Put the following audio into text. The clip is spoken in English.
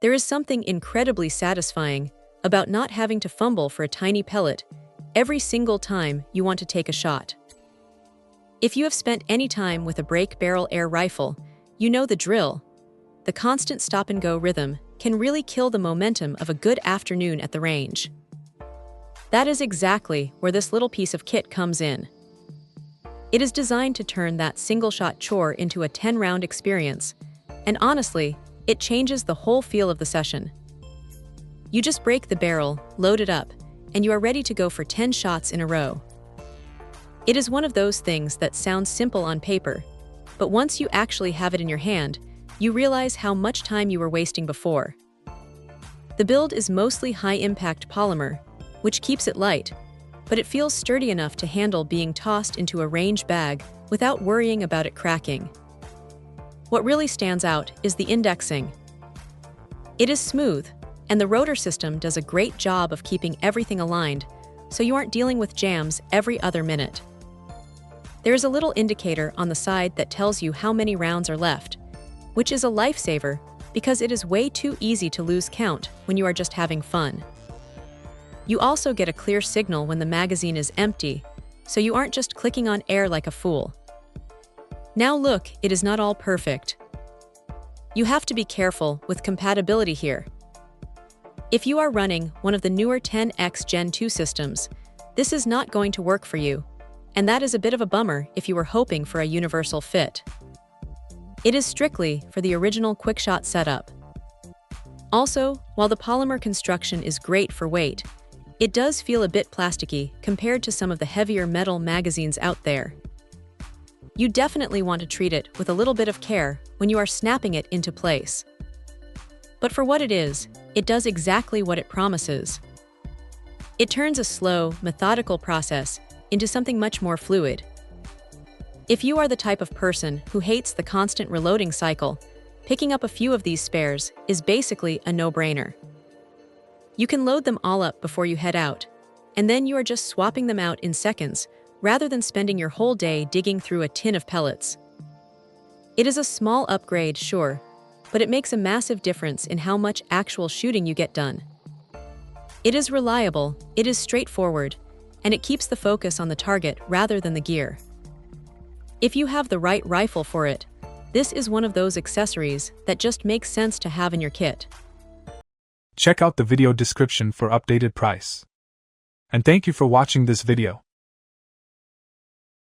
There is something incredibly satisfying about not having to fumble for a tiny pellet every single time you want to take a shot. If you have spent any time with a break-barrel air rifle, you know the drill. The constant stop-and-go rhythm can really kill the momentum of a good afternoon at the range. That is exactly where this little piece of kit comes in. It is designed to turn that single-shot chore into a 10-round experience, and honestly, it changes the whole feel of the session. You just break the barrel, load it up, and you are ready to go for 10 shots in a row. It is one of those things that sounds simple on paper, but once you actually have it in your hand, you realize how much time you were wasting before. The build is mostly high-impact polymer, which keeps it light, but it feels sturdy enough to handle being tossed into a range bag without worrying about it cracking. What really stands out is the indexing. It is smooth, and the rotor system does a great job of keeping everything aligned, so you aren't dealing with jams every other minute. There is a little indicator on the side that tells you how many rounds are left, which is a lifesaver because it is way too easy to lose count when you are just having fun. You also get a clear signal when the magazine is empty, so you aren't just clicking on air like a fool. Now look, it is not all perfect. You have to be careful with compatibility here. If you are running one of the newer 10X Gen 2 systems, this is not going to work for you, and that is a bit of a bummer if you were hoping for a universal fit. It is strictly for the original QuickShot setup. Also, while the polymer construction is great for weight, it does feel a bit plasticky compared to some of the heavier metal magazines out there. You definitely want to treat it with a little bit of care when you are snapping it into place. But for what it is, it does exactly what it promises. It turns a slow, methodical process into something much more fluid. If you are the type of person who hates the constant reloading cycle, picking up a few of these spares is basically a no-brainer. You can load them all up before you head out, and then you are just swapping them out in seconds rather than spending your whole day digging through a tin of pellets. It is a small upgrade, sure, but it makes a massive difference in how much actual shooting you get done. It is reliable, it is straightforward, and it keeps the focus on the target rather than the gear. If you have the right rifle for it, this is one of those accessories that just makes sense to have in your kit. Check out the video description for updated price. And thank you for watching this video.